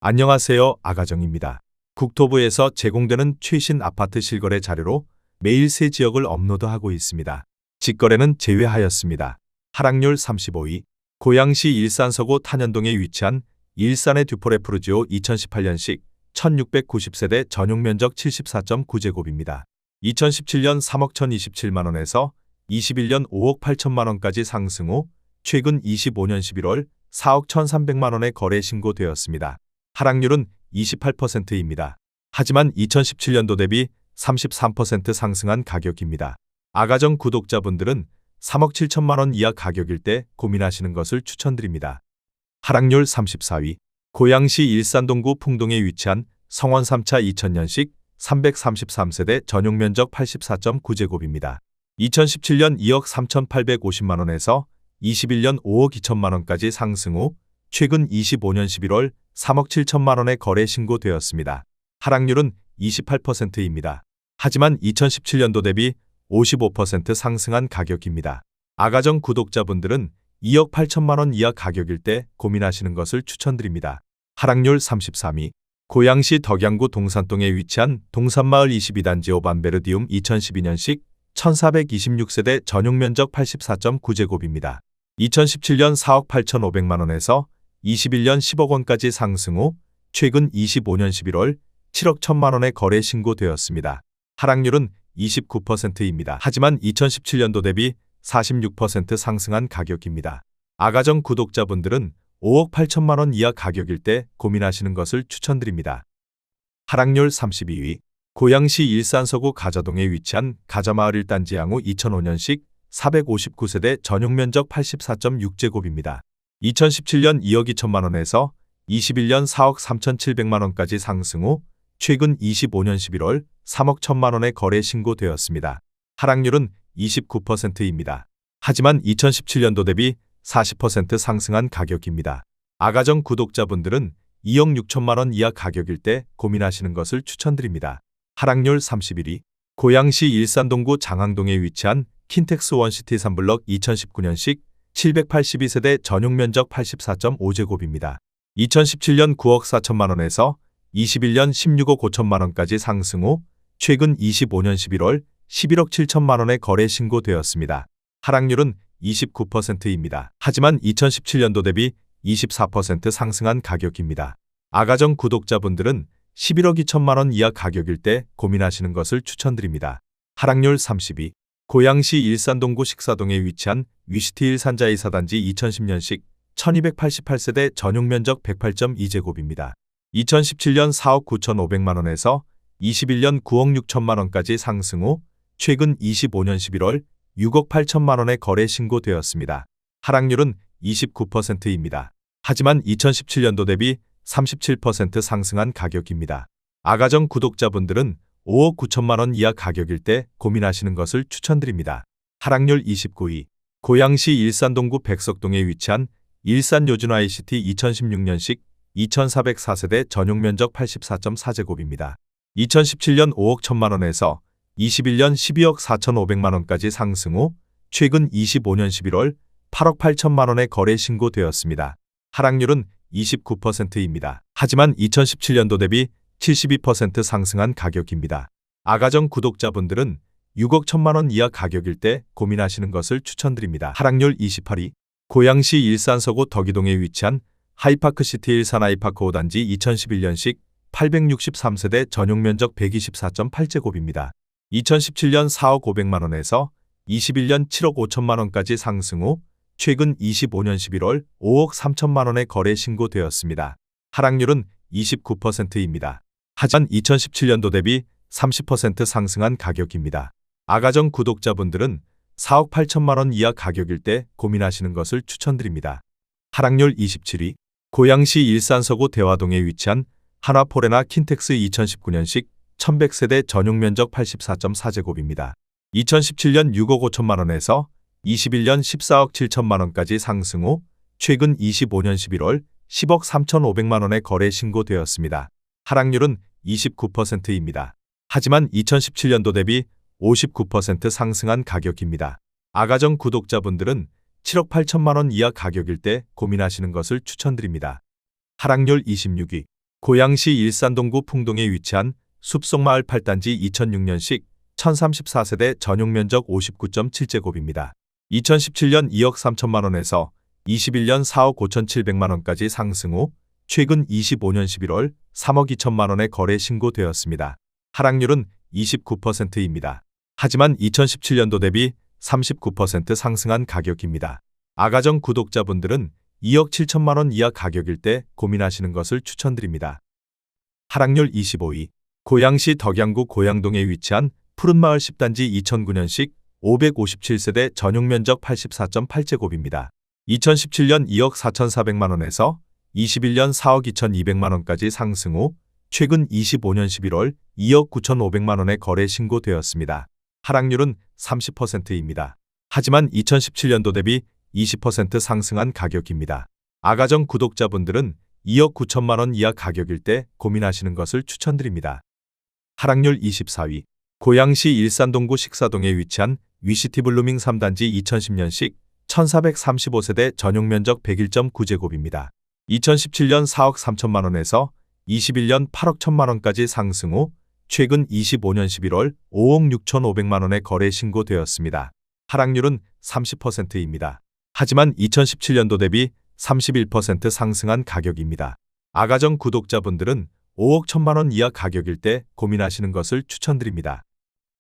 안녕하세요. 아가정입니다. 국토부에서 제공되는 최신 아파트 실거래 자료로 매일 새 지역을 업로드하고 있습니다. 직거래는 제외하였습니다. 하락률 35위. 고양시 일산서구 탄현동에 위치한 일산의 듀포레프르지오 2018년식 1690세대 전용면적 74.9제곱입니다. 2017년 3억 1027만원에서 21년 5억 8천만원까지 상승 후 최근 25년 11월 4억 1300만원에 거래 신고되었습니다. 하락률은 28%입니다. 하지만 2017년도 대비 33% 상승한 가격입니다. 아가정 구독자분들은 3억 7천만원 이하 가격일 때 고민하시는 것을 추천드립니다. 하락률 34위. 고양시 일산동구 풍동에 위치한 성원 3차 2000년식 333세대 전용면적 84.9제곱입니다. 2017년 2억 3,850만원에서 21년 5억 2천만원까지 상승 후 최근 25년 11월 3억 7천만원에 거래 신고되었습니다. 하락률은 28%입니다. 하지만 2017년도 대비 55% 상승한 가격입니다. 아가정 구독자분들은 2억 8천만원 이하 가격일 때 고민하시는 것을 추천드립니다. 하락률 33위. 고양시 덕양구 동산동에 위치한 동산마을 22단지 오반베르디움 2012년식 1426세대 전용면적 84.9제곱입니다. 2017년 4억 8,500만원에서 21년 10억원까지 상승 후 최근 25년 11월 7억 1천만원에 거래 신고되었습니다. 하락률은 29%입니다. 하지만 2017년도 대비 46% 상승한 가격입니다. 아가정 구독자분들은 5억 8천만원 이하 가격일 때 고민하시는 것을 추천드립니다. 하락률 32위. 고양시 일산서구 가자동에 위치한 가자마을 1단지 양호 2005년식 459세대 전용면적 84.6제곱입니다. 2017년 2억 2천만원에서 21년 4억 3,700만원까지 상승 후 최근 25년 11월 3억 1천만원에 거래 신고되었습니다. 하락률은 29%입니다. 하지만 2017년도 대비 40% 상승한 가격입니다. 아가정 구독자분들은 2억 6천만원 이하 가격일 때 고민하시는 것을 추천드립니다. 하락률 31위. 고양시 일산동구 장항동에 위치한 킨텍스 원시티 3블럭 2019년식 782세대 전용면적 84.5제곱입니다. 2017년 9억 4천만원에서 21년 16억 5천만원까지 상승 후 최근 25년 11월 11억 7천만원에 거래 신고되었습니다. 하락률은 29%입니다. 하지만 2017년도 대비 24% 상승한 가격입니다. 아가정 구독자분들은 11억 2천만원 이하 가격일 때 고민하시는 것을 추천드립니다. 하락률 32. 고양시 일산동구 식사동에 위치한 위시티 일산자이 4단지 2010년식 1288세대 전용면적 108.2제곱입니다. 2017년 4억 9,500만원에서 21년 9억 6천만원까지 상승 후 최근 25년 11월 6억 8천만원에 거래 신고되었습니다. 하락률은 29%입니다. 하지만 2017년도 대비 37% 상승한 가격입니다. 아가정 구독자분들은 5억 9천만원 이하 가격일 때 고민하시는 것을 추천드립니다. 하락률 29위. 고양시 일산동구 백석동에 위치한 일산 요준 ICT 2016년식 2404세대 전용면적 84.4제곱입니다. 2017년 5억 1천만원에서 21년 12억 4,500만원까지 상승 후 최근 25년 11월 8억 8천만원에 거래 신고되었습니다. 하락률은 29%입니다. 하지만 2017년도 대비 72% 상승한 가격입니다. 아가정 구독자분들은 6억 1천만원 이하 가격일 때 고민하시는 것을 추천드립니다. 하락률 28위. 고양시 일산서구 덕이동에 위치한 하이파크시티 일산 아이파크 5단지 2011년식 863세대 전용면적 124.8제곱입니다. 2017년 4억 500만원에서 21년 7억 5천만원까지 상승 후 최근 25년 11월 5억 3천만원에 거래 신고되었습니다. 하락률은 29%입니다. 하지만 2017년도 대비 30% 상승한 가격입니다. 아가정 구독자분들은 4억 8천만원 이하 가격일 때 고민하시는 것을 추천드립니다. 하락률 27위. 고양시 일산서구 대화동에 위치한 한화포레나 킨텍스 2019년식 1100세대 전용면적 84.4제곱입니다. 2017년 6억 5천만원에서 21년 14억 7천만원까지 상승 후 최근 25년 11월 10억 3,500만원에 거래 신고되었습니다. 하락률은 29%입니다. 하지만 2017년도 대비 59% 상승한 가격입니다. 아가정 구독자분들은 7억 8천만원 이하 가격일 때 고민하시는 것을 추천드립니다. 하락률 26위. 고양시 일산동구 풍동에 위치한 숲속마을 8단지 2006년식 1034세대 전용면적 59.7제곱입니다. 2017년 2억 3천만 원에서 21년 4억 5천7백만 원까지 상승 후 최근 25년 11월 3억 2천만 원에 거래 신고되었습니다. 하락률은 29%입니다. 하지만 2017년도 대비 39% 상승한 가격입니다. 아가정 구독자분들은 2억 7천만 원 이하 가격일 때 고민하시는 것을 추천드립니다. 하락률 25위. 고양시 덕양구 고양동에 위치한 푸른마을 10단지 2009년식 557세대 전용면적 84.8제곱입니다. 2017년 2억 4천4백만 원에서 21년 4억 2천2백만 원까지 상승 후 최근 25년 11월 2억 9천5백만 원에 거래 신고되었습니다. 하락률은 30%입니다. 하지만 2017년도 대비 20% 상승한 가격입니다. 아가정 구독자분들은 2억 9천만 원 이하 가격일 때 고민하시는 것을 추천드립니다. 하락률 24위. 고양시 일산동구 식사동에 위치한 위시티 블루밍 3단지 2010년식 1435세대 전용면적 101.9제곱입니다. 2017년 4억 3천만 원에서 21년 8억 1천만 원까지 상승 후 최근 25년 11월 5억 6천5백만 원에 거래 신고되었습니다. 하락률은 30%입니다. 하지만 2017년도 대비 31% 상승한 가격입니다. 아가정 구독자분들은 5억 1천만 원 이하 가격일 때 고민하시는 것을 추천드립니다.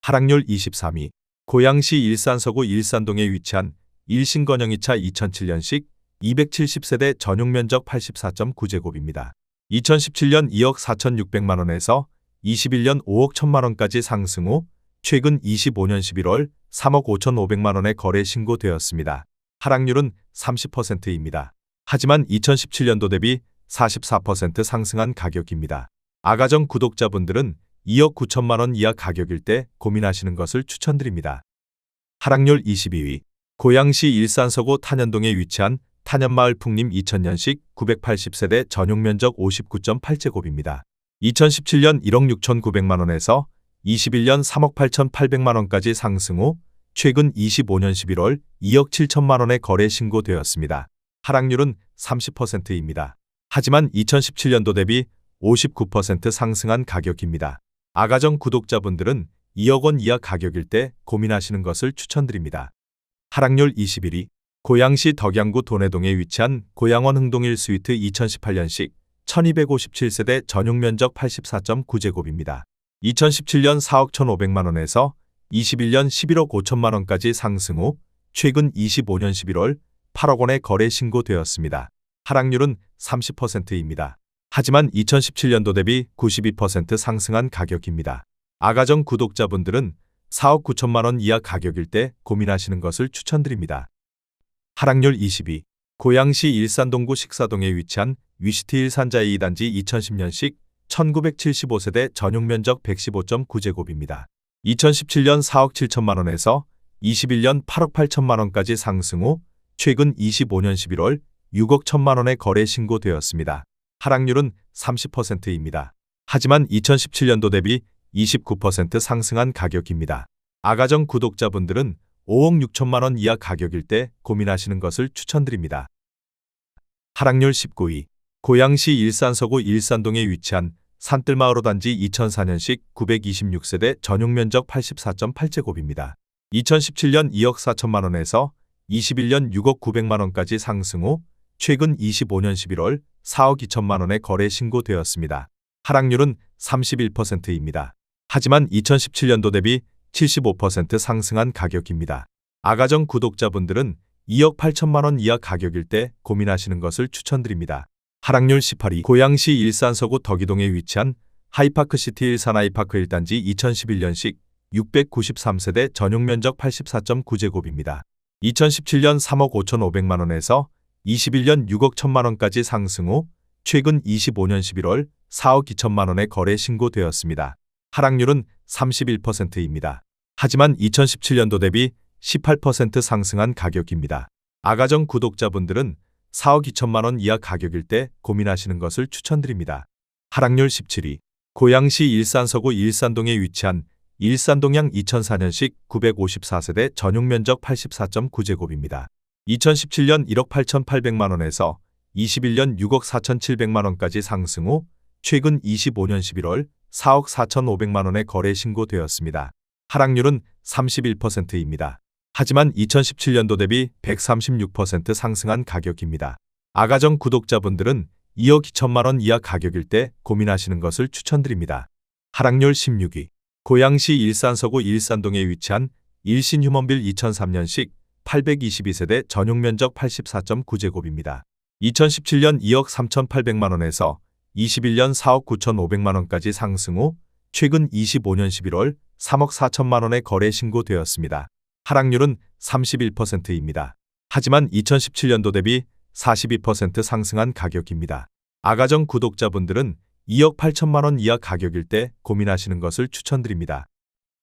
하락률 23위. 고양시 일산서구 일산동에 위치한 일신건영 2차 2007년식 270세대 전용면적 84.9제곱입니다. 2017년 2억 4천6백만 원에서 21년 5억 1천만 원까지 상승 후 최근 25년 11월 3억 5천5백만 원에 거래 신고되었습니다. 하락률은 30%입니다. 하지만 2017년도 대비 44% 상승한 가격입니다. 아가정 구독자분들은 2억 9천만 원 이하 가격일 때 고민하시는 것을 추천드립니다. 하락률 22위. 고양시 일산서구 탄현동에 위치한 탄현마을 풍림 2000년식 980세대 전용면적 59.8제곱입니다. 2017년 1억 6천9백만 원에서 21년 3억 8천8백만 원까지 상승 후 최근 25년 11월 2억 7천만 원에 거래 신고되었습니다. 하락률은 30%입니다. 하지만 2017년도 대비 59% 상승한 가격입니다. 아가정 구독자분들은 2억 원 이하 가격일 때 고민하시는 것을 추천드립니다. 하락률 21위. 고양시 덕양구 돈해동에 위치한 고양원 흥동일 스위트 2018년식 1257세대 전용면적 84.9제곱입니다. 2017년 4억 1,500만 원에서 21년 11억 5천만 원까지 상승 후 최근 25년 11월 8억 원에 거래 신고되었습니다. 하락률은 30%입니다. 하지만 2017년도 대비 92% 상승한 가격입니다. 아가정 구독자분들은 4억 9천만 원 이하 가격일 때 고민하시는 것을 추천드립니다. 하락률 22. 고양시 일산동구 식사동에 위치한 위시티 일산자이 2단지 2010년식 1975세대 전용면적 115.9제곱입니다. 2017년 4억 7천만 원에서 21년 8억 8천만 원까지 상승 후 최근 25년 11월 6억 1천만 원에 거래 신고되었습니다. 하락률은 30%입니다. 하지만 2017년도 대비 29% 상승한 가격입니다. 아가정 구독자분들은 5억 6천만 원 이하 가격일 때 고민하시는 것을 추천드립니다. 하락률 19위. 고양시 일산서구 일산동에 위치한 산뜰마을 단지 2004년식 926세대 전용면적 84.8제곱입니다. 2017년 2억 4천만 원에서 21년 6억 9백만 원까지 상승 후 최근 25년 11월 4억 2천만 원에 거래 신고되었습니다. 하락률은 31%입니다. 하지만 2017년도 대비 75% 상승한 가격입니다. 아가정 구독자분들은 2억 8천만 원 이하 가격일 때 고민하시는 것을 추천드립니다. 하락률 18위. 고양시 일산서구 덕이동에 위치한 하이파크시티 일산하이파크 1단지 2011년식 693세대 전용면적 84.9제곱입니다. 2017년 3억 5천5백만 원에서 21년 6억 1천만 원까지 상승 후 최근 25년 11월 4억 2천만 원에 거래 신고되었습니다. 하락률은 31%입니다. 하지만 2017년도 대비 18% 상승한 가격입니다. 아가정 구독자분들은 4억 2천만 원 이하 가격일 때 고민하시는 것을 추천드립니다. 하락률 17위. 고양시 일산서구 일산동에 위치한 일산동양 2004년식 954세대 전용면적 84.9제곱입니다. 2017년 1억 8천8백만 원에서 21년 6억 4천7백만 원까지 상승 후 최근 25년 11월 4억 4,500만 원의 거래 신고되었습니다. 하락률은 31%입니다. 하지만 2017년도 대비 136% 상승한 가격입니다. 아가정 구독자분들은 2억 2천만 원 이하 가격일 때 고민하시는 것을 추천드립니다. 하락률 16위. 고양시 일산서구 일산동에 위치한 일신휴먼빌 2003년식 822세대 전용면적 84.9제곱입니다. 2017년 2억 3,800만 원에서 21년 4억 9,500만 원까지 상승 후 최근 25년 11월 3억 4천만 원의 거래 신고되었습니다. 하락률은 31%입니다. 하지만 2017년도 대비 42% 상승한 가격입니다. 아가정 구독자분들은 2억 8천만 원 이하 가격일 때 고민하시는 것을 추천드립니다.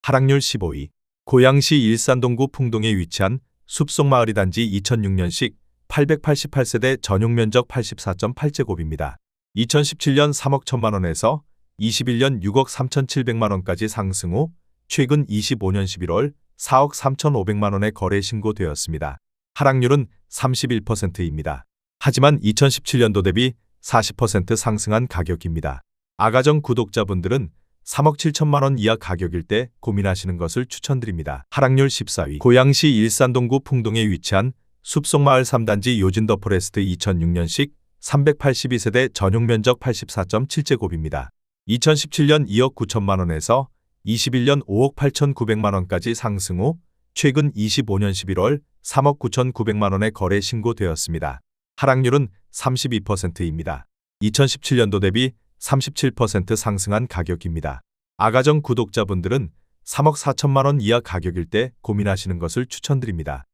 하락률 15위. 고양시 일산동구 풍동에 위치한 숲속마을이 단지 2006년식 888세대 전용면적 84.8제곱입니다. 2017년 3억 1천만 원에서 21년 6억 3,700만 원까지 상승 후 최근 25년 11월 4억 3,500만 원의 거래 신고되었습니다. 하락률은 31%입니다. 하지만 2017년도 대비 40% 상승한 가격입니다. 아가정 구독자분들은 3억 7천만 원 이하 가격일 때 고민하시는 것을 추천드립니다. 하락률 14위. 고양시 일산동구 풍동에 위치한 숲속마을 3단지 요진더포레스트 2006년식 382세대 전용면적 84.7제곱입니다. 2017년 2억 9천만 원에서 21년 5억 8,900만 원까지 상승 후 최근 25년 11월 3억 9,900만 원의 거래 신고되었습니다. 하락률은 32%입니다. 2017년도 대비 37% 상승한 가격입니다. 아가정 구독자분들은 3억 4천만 원 이하 가격일 때 고민하시는 것을 추천드립니다.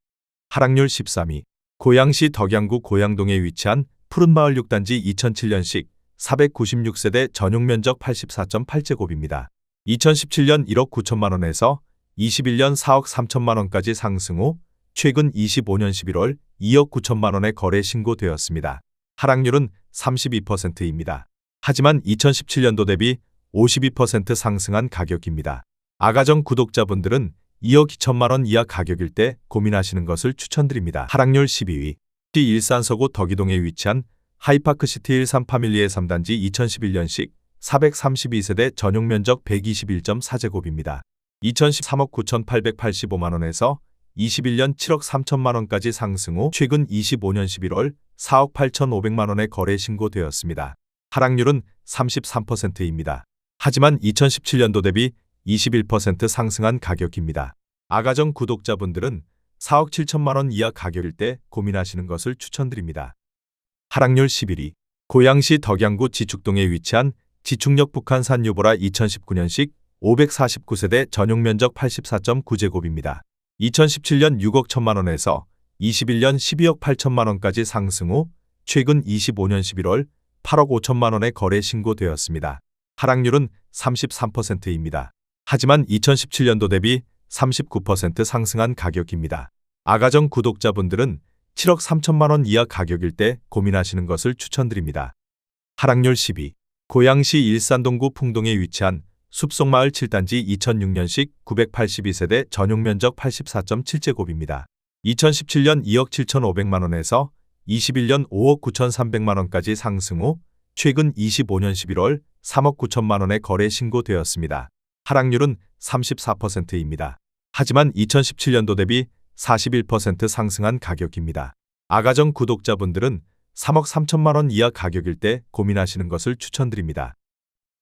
하락률 13위. 고양시 덕양구 고양동에 위치한 푸른마을 6단지 2007년식 496세대 전용면적 84.8제곱입니다. 2017년 1억 9천만 원에서 21년 4억 3천만 원까지 상승 후 최근 25년 11월 2억 9천만 원의 거래 신고되었습니다. 하락률은 32%입니다. 하지만 2017년도 대비 52% 상승한 가격입니다. 아가정 구독자분들은 2억 2천만 원 이하 가격일 때 고민하시는 것을 추천드립니다. 하락률 12위. 일산서구 덕이동에 위치한 하이파크시티 13파밀리의 3단지 2011년식 432세대 전용면적 121.4제곱입니다. 2013억 9,885만 원에서 21년 7억 3천만 원까지 상승 후 최근 25년 11월 4억 8,500만 원의 거래 신고되었습니다. 하락률은 33%입니다. 하지만 2017년도 대비 21% 상승한 가격입니다. 아가정 구독자분들은 4억 7천만 원 이하 가격일 때 고민하시는 것을 추천드립니다. 하락률 11위. 고양시 덕양구 지축동에 위치한 지축역 북한산 유보라 2019년식 549세대 전용면적 84.9제곱입니다. 2017년 6억 1천만 원에서 21년 12억 8천만 원까지 상승 후 최근 25년 11월 8억 5천만 원의 거래 신고되었습니다. 하락률은 33%입니다. 하지만 2017년도 대비 39% 상승한 가격입니다. 아가정 구독자분들은 7억 3천만 원 이하 가격일 때 고민하시는 것을 추천드립니다. 하락률 10위. 고양시 일산동구 풍동에 위치한 숲속마을 7단지 2006년식 982세대 전용면적 84.7제곱입니다. 2017년 2억 7,500만 원에서 21년 5억 9,300만 원까지 상승 후 최근 25년 11월 3억 9천만 원의 거래 신고되었습니다. 하락률은 34%입니다. 하지만 2017년도 대비 41% 상승한 가격입니다. 아가정 구독자분들은 3억 3천만 원 이하 가격일 때 고민하시는 것을 추천드립니다.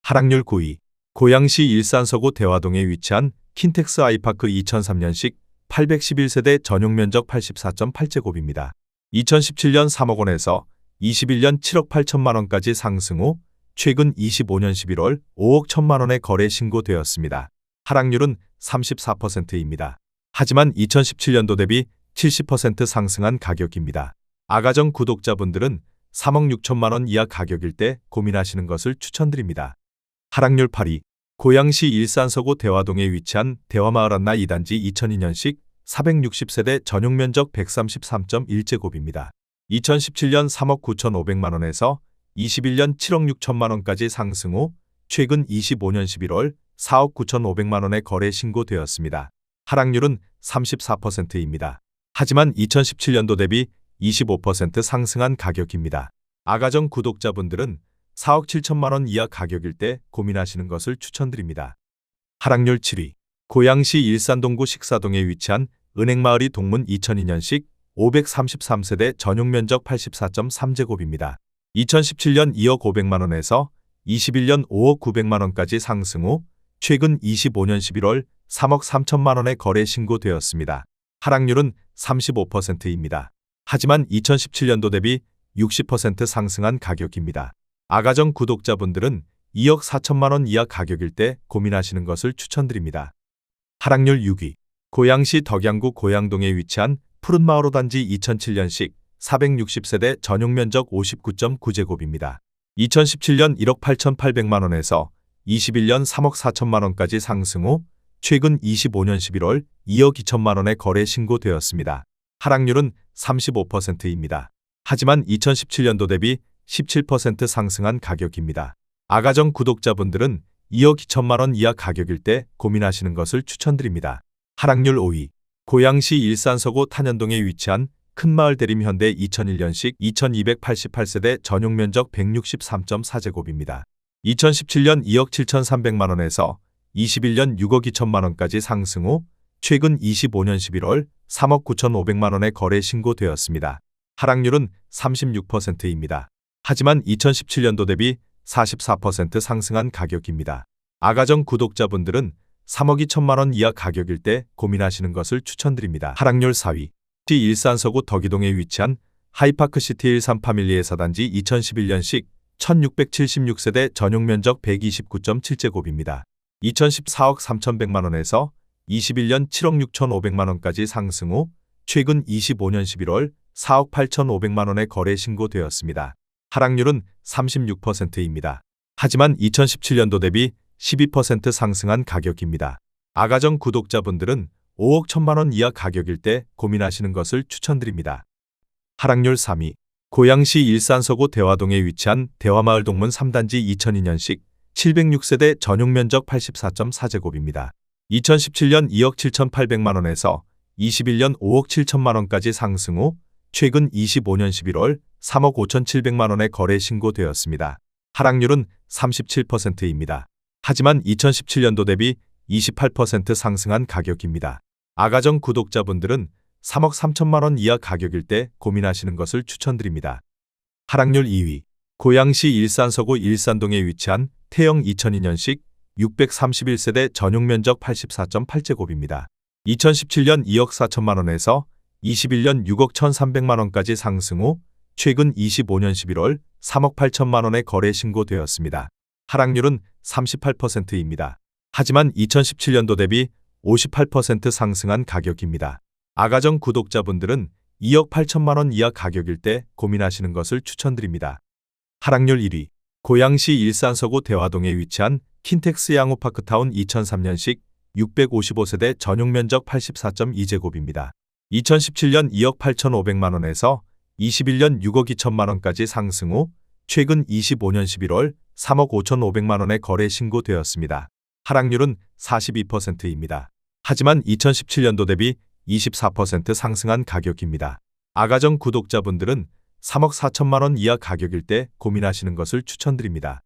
하락률 9위. 고양시 일산서구 대화동에 위치한 킨텍스 아이파크 2003년식 811세대 전용면적 84.8제곱입니다. 2017년 3억 원에서 21년 7억 8천만 원까지 상승 후 최근 25년 11월 5억 1천만 원의 거래 신고되었습니다. 하락률은 34%입니다. 하지만 2017년도 대비 70% 상승한 가격입니다. 아가정 구독자분들은 3억 6천만 원 이하 가격일 때 고민하시는 것을 추천드립니다. 하락률 8위. 고양시 일산서구 대화동에 위치한 대화마을 한나 2단지 2002년식 460세대 전용면적 133.1제곱입니다. 2017년 3억 9,500만 원에서 21년 7억 6천만 원까지 상승 후 최근 25년 11월 4억 9,500만 원의 거래 신고되었습니다. 하락률은 34%입니다. 하지만 2017년도 대비 25% 상승한 가격입니다. 아가정 구독자분들은 4억 7천만 원 이하 가격일 때 고민하시는 것을 추천드립니다. 하락률 7위. 고양시 일산동구 식사동에 위치한 은행마을이 동문 2002년식 533세대 전용면적 84.3제곱입니다. 2017년 2억 500만 원에서 21년 5억 900만 원까지 상승 후 최근 25년 11월 3억 3천만 원에 거래 신고되었습니다. 하락률은 35%입니다. 하지만 2017년도 대비 60% 상승한 가격입니다. 아가정 구독자분들은 2억 4천만 원 이하 가격일 때 고민하시는 것을 추천드립니다. 하락률 6위. 고양시 덕양구 고양동에 위치한 푸른마을 5단지 2007년식 460세대 전용면적 59.9제곱입니다. 2017년 1억 8,800만 원에서 21년 3억 4천만 원까지 상승 후 최근 25년 11월 2억 2천만 원에 거래 신고되었습니다. 하락률은 35%입니다. 하지만 2017년도 대비 17% 상승한 가격입니다. 아가정 구독자분들은 2억 2천만 원 이하 가격일 때 고민하시는 것을 추천드립니다. 하락률 5위. 고양시 일산서구 탄현동에 위치한 큰마을 대림현대 2001년식 2288세대 전용면적 163.4제곱입니다. 2017년 2억 7,300만 원에서 21년 6억 2천만 원까지 상승 후 최근 25년 11월 3억 9,500만 원에 거래 신고되었습니다. 하락률은 36%입니다. 하지만 2017년도 대비 44% 상승한 가격입니다. 아가정 구독자분들은 3억 2천만 원 이하 가격일 때 고민하시는 것을 추천드립니다. 하락률 4위. 일산서구 덕이동에 위치한 하이파크시티 13파밀리의 4단지 2011년식 1676세대 전용면적 129.7제곱입니다. 2014억 3,100만 원에서 21년 7억 6,500만 원까지 상승 후 최근 25년 11월 4억 8,500만 원에 거래 신고되었습니다. 하락률은 36%입니다. 하지만 2017년도 대비 12% 상승한 가격입니다. 아가정 구독자분들은 5억 1천만 원 이하 가격일 때 고민하시는 것을 추천드립니다. 하락률 3위. 고양시 일산서구 대화동에 위치한 대화마을 동문 3단지 2002년식 706세대 전용면적 84.4제곱입니다. 2017년 2억 7,800만 원에서 21년 5억 7천만 원까지 상승 후 최근 25년 11월 3억 5,700만 원에 거래 신고되었습니다. 하락률은 37%입니다. 하지만 2017년도 대비 28% 상승한 가격입니다. 아가정 구독자분들은 3억 3천만 원 이하 가격일 때 고민하시는 것을 추천드립니다. 하락률 2위. 고양시 일산서구 일산동에 위치한 태영 2002년식 631세대 전용면적 84.8제곱입니다. 2017년 2억 4천만 원에서 21년 6억 1,300만 원까지 상승 후 최근 25년 11월 3억 8천만 원에 거래 신고되었습니다. 하락률은 38%입니다. 하지만 2017년도 대비 58% 상승한 가격입니다. 아가정 구독자분들은 2억 8천만 원 이하 가격일 때 고민하시는 것을 추천드립니다. 하락률 1위. 고양시 일산서구 대화동에 위치한 킨텍스 양호파크타운 2003년식 655세대 전용면적 84.2제곱입니다. 2017년 2억 8,500만 원에서 21년 6억 2천만 원까지 상승 후 최근 25년 11월 3억 5,500만 원에 거래 신고되었습니다. 하락률은 42%입니다. 하지만 2017년도 대비 24% 상승한 가격입니다. 아가정 구독자분들은 3억 4천만 원 이하 가격일 때 고민하시는 것을 추천드립니다.